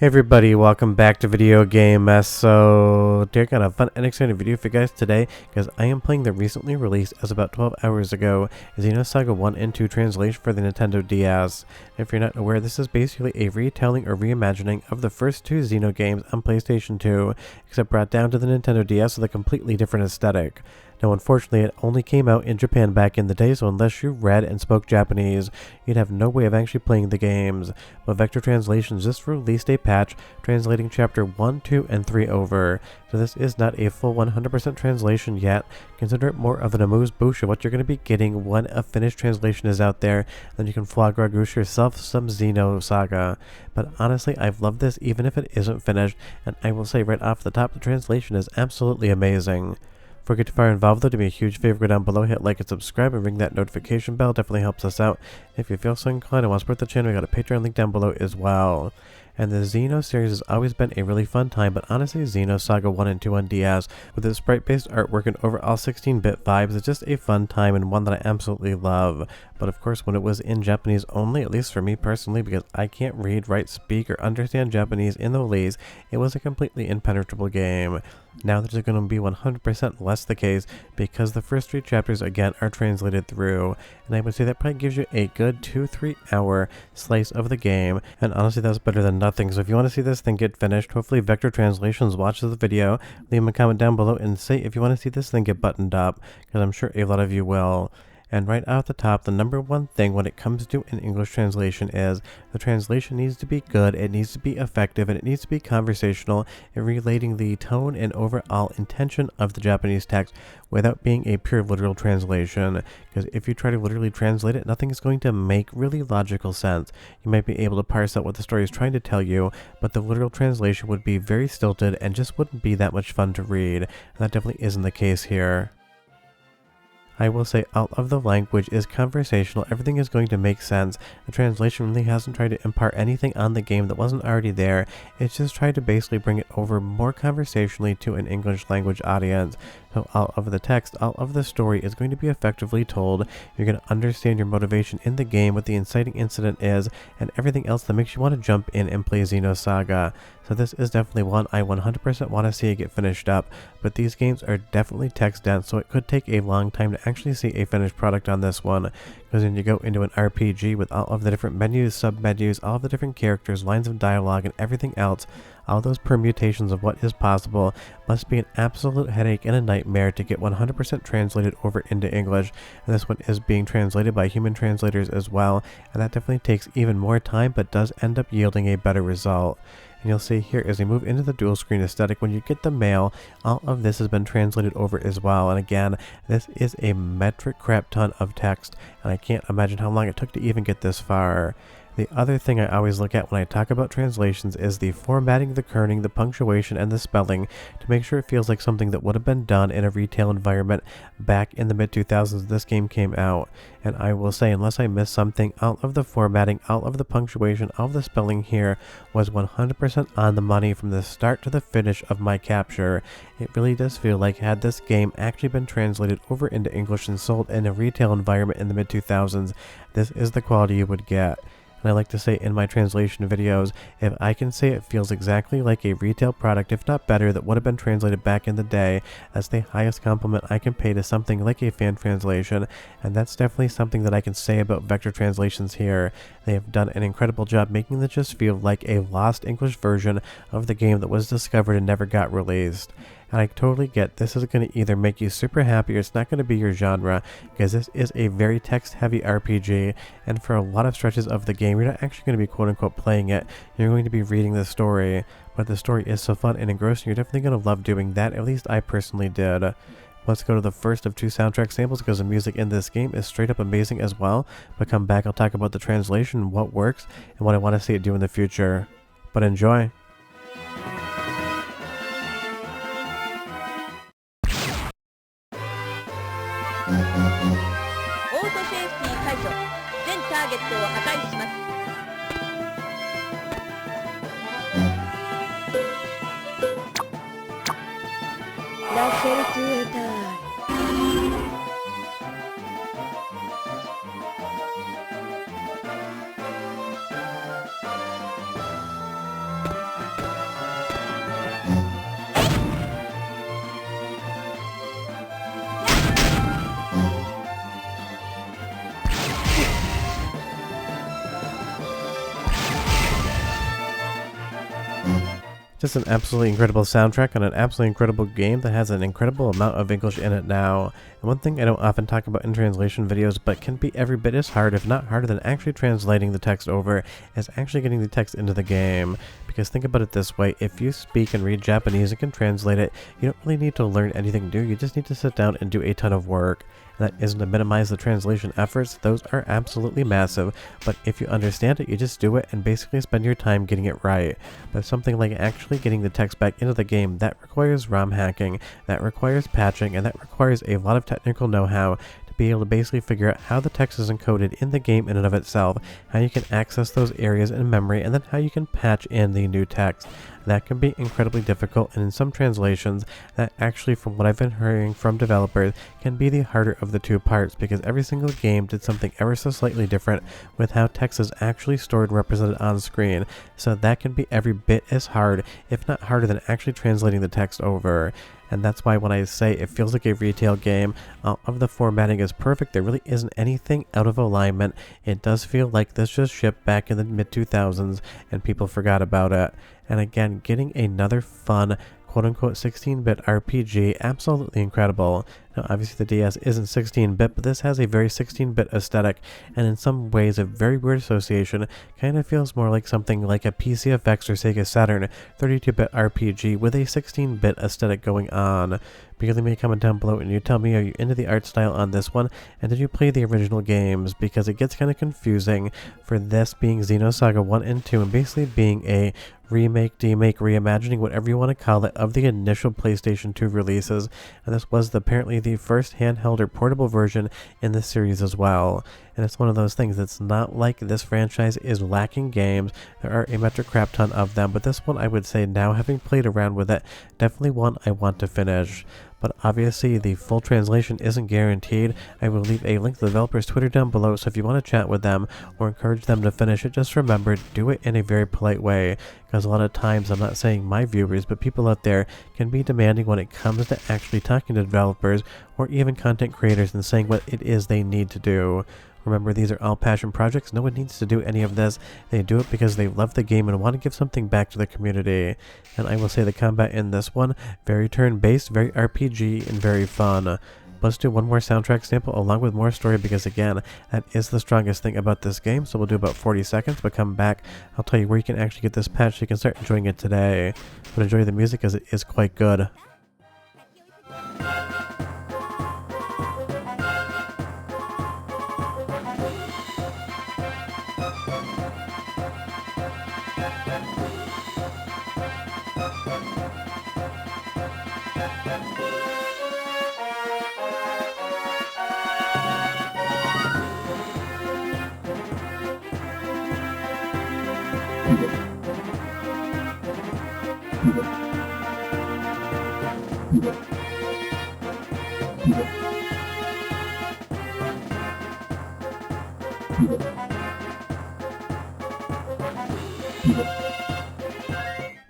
Hey everybody, welcome back to Video Game Mess. So, I got a fun and exciting video for you guys today, because I am playing the recently released, as about 12 hours ago, Xenosaga I II translation for the Nintendo DS. If you're not aware, this is basically a retelling or reimagining of the first two Xeno games on PlayStation 2, except brought down to the Nintendo DS with a completely different aesthetic. Now, unfortunately, it only came out in Japan back in the day, so unless you read and spoke Japanese, you'd have no way of actually playing the games. But Vector Translations just released a patch translating Chapter 1, 2, and 3 over. So this is not a full 100% translation yet. Consider it more of an amuse-bouche of what you're going to be getting when a finished translation is out there. Then you can foie gras goose yourself some Xenosaga. But honestly, I've loved this even if it isn't finished, and I will say right off the top, the translation is absolutely amazing. Before we get too far involved though, do me a huge favor, go down below, hit like and subscribe, and ring that notification bell. Definitely helps us out. If you feel so inclined and want to support the channel, we got a Patreon link down below as well. And the Xeno series has always been a really fun time, but honestly, Xenosaga 1 and 2 on DS, with its sprite-based artwork and overall 16-bit vibes, is just a fun time and one that I absolutely love. But of course, when it was in Japanese only, at least for me personally, because I can't read, write, speak, or understand Japanese in the least, it was a completely impenetrable game. Now this is going to be 100% less the case, because the first 3 chapters again are translated through, and I would say that probably gives you a good 2-3 hour slice of the game, and honestly that's better than nothing. So if you want to see this thing get finished, hopefully Vector Translations watches the video, leave a comment down below and say if you want to see this thing get buttoned up, because I'm sure a lot of you will. And right out the top, the number one thing when it comes to an English translation is the translation needs to be good, it needs to be effective, and it needs to be conversational in relating the tone and overall intention of the Japanese text without being a pure literal translation. Because if you try to literally translate it, nothing is going to make really logical sense. You might be able to parse out what the story is trying to tell you, but the literal translation would be very stilted and just wouldn't be that much fun to read. And that definitely isn't the case here. I will say all of the language is conversational, everything is going to make sense. The translation really hasn't tried to impart anything on the game that wasn't already there, it's just tried to basically bring it over more conversationally to an English language audience. So all of the text, all of the story is going to be effectively told, you're going to understand your motivation in the game, what the inciting incident is, and everything else that makes you want to jump in and play Xenosaga. So this is definitely one I 100% want to see it get finished up, but these games are definitely text dense, so it could take a long time to actually see a finished product on this one, because when you go into an RPG with all of the different menus, sub-menus, all of the different characters, lines of dialogue, and everything else, all those permutations of what is possible must be an absolute headache and a nightmare to get 100% translated over into English, and this one is being translated by human translators as well, and that definitely takes even more time but does end up yielding a better result. And you'll see here as we move into the dual screen aesthetic, when you get the mail, all of this has been translated over as well. And again, this is a metric crap ton of text, and I can't imagine how long it took to even get this far. The other thing I always look at when I talk about translations is the formatting, the kerning, the punctuation, and the spelling to make sure it feels like something that would have been done in a retail environment back in the mid-2000s this game came out. And I will say, unless I missed something, all of the formatting, all of the punctuation, all of the spelling here was 100% on the money from the start to the finish of my capture. It really does feel like had this game actually been translated over into English and sold in a retail environment in the mid-2000s, this is the quality you would get. And I like to say in my translation videos, if I can say it feels exactly like a retail product, if not better, that would have been translated back in the day, that's the highest compliment I can pay to something like a fan translation, and that's definitely something that I can say about Vector Translations here. They have done an incredible job making this just feel like a lost English version of the game that was discovered and never got released. And I totally get this is going to either make you super happy or it's not going to be your genre, because this is a very text-heavy RPG, and for a lot of stretches of the game, you're not actually going to be quote-unquote playing it, you're going to be reading the story. But the story is so fun and engrossing, you're definitely going to love doing that, at least I personally did. Let's go to the first of 2 soundtrack samples, because the music in this game is straight up amazing as well, but come back, I'll talk about the translation, what works, and what I want to see it do in the future. But enjoy! オートセーフティー解除。全ターゲットを破壊します。ラッセルトゥエター。Just an absolutely incredible soundtrack on an absolutely incredible game that has an incredible amount of English in it now. And one thing I don't often talk about in translation videos, but can be every bit as hard, if not harder than actually translating the text over, is actually getting the text into the game. Because think about it this way, if you speak and read Japanese and can translate it, you don't really need to learn anything new, you just need to sit down and do a ton of work. That isn't to minimize the translation efforts, those are absolutely massive, but if you understand it, you just do it and basically spend your time getting it right. But something like actually getting the text back into the game, that requires ROM hacking, that requires patching, and that requires a lot of technical know-how to be able to basically figure out how the text is encoded in the game in and of itself, how you can access those areas in memory, and then how you can patch in the new text. That can be incredibly difficult, and in some translations, that actually, from what I've been hearing from developers, can be the harder of the two parts, because every single game did something ever so slightly different with how text is actually stored and represented on screen, so that can be every bit as hard, if not harder than actually translating the text over. And that's why when I say it feels like a retail game, all of the formatting is perfect, there really isn't anything out of alignment. It does feel like this just shipped back in the mid-2000s and people forgot about it. And again, getting another fun, quote-unquote 16-bit RPG, absolutely incredible. Now obviously the DS isn't 16-bit, but this has a very 16-bit aesthetic, and in some ways a very weird association. Kind of feels more like something like a PCFX or Sega Saturn 32-bit RPG with a 16-bit aesthetic going on. But leave me a comment down below and you tell me, are you into the art style on this one, and did you play the original games? Because it gets kind of confusing for this being Xenosaga 1 and 2 and basically being a remake, demake, reimagining, whatever you want to call it, of the initial PlayStation 2 releases, and this was apparently the first handheld or portable version in the series as well. And it's one of those things that's not like this franchise is lacking games. There are a metric crap ton of them, but this one I would say, now having played around with it, definitely one I want to finish. But obviously the full translation isn't guaranteed. I will leave a link to the developer's Twitter down below, so if you want to chat with them or encourage them to finish it, just remember, do it in a very polite way, because a lot of times, I'm not saying my viewers, but people out there can be demanding when it comes to actually talking to developers or even content creators and saying what it is they need to do. Remember, these are all passion projects. No one needs to do any of this. They do it because they love the game and want to give something back to the community. And I will say the combat in this one, very turn-based, very RPG, and very fun. Let's do one more soundtrack sample along with more story, because again, that is the strongest thing about this game. So we'll do about 40 seconds, but come back, I'll tell you where you can actually get this patch so you can start enjoying it today. But enjoy the music as it is quite good.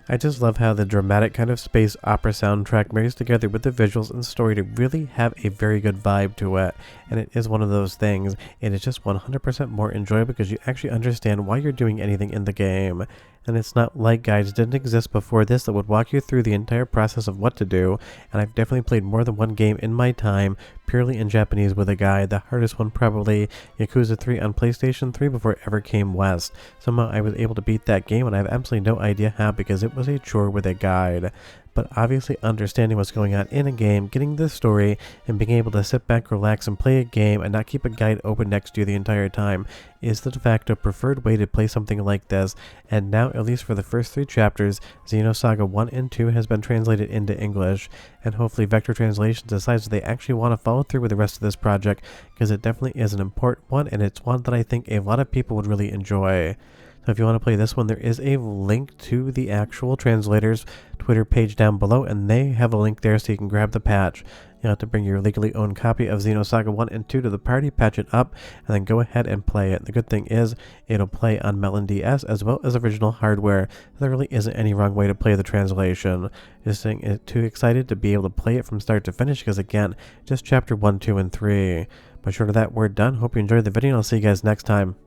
I just love how the dramatic kind of space opera soundtrack marries together with the visuals and story to really have a very good vibe to it. And it is one of those things, it is just 100% more enjoyable because you actually understand why you're doing anything in the game. And it's not like guides didn't exist before this that would walk you through the entire process of what to do, and I've definitely played more than one game in my time purely in Japanese with a guide. The hardest one probably Yakuza 3 on PlayStation 3 before it ever came west. Somehow I was able to beat that game, and I have absolutely no idea how, because it was a chore with a guide. But obviously understanding what's going on in a game, getting the story, and being able to sit back, relax, and play a game and not keep a guide open next to you the entire time is the de facto preferred way to play something like this. And now, at least for the first 3 chapters, Xenosaga 1 and 2 has been translated into English, and hopefully Vector Translation decides that they actually want to follow through with the rest of this project, because it definitely is an important one, and it's one that I think a lot of people would really enjoy. So if you want to play this one, there is a link to the actual translator's Twitter page down below, and they have a link there so you can grab the patch. You'll have to bring your legally owned copy of Xenosaga 1 and 2 to the party, patch it up, and then go ahead and play it. The good thing is, it'll play on MelonDS as well as original hardware. There really isn't any wrong way to play the translation. Just saying, too excited to be able to play it from start to finish, because again, just chapter 1, 2, and 3. But short of that, we're done. Hope you enjoyed the video, and I'll see you guys next time.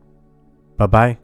Bye-bye.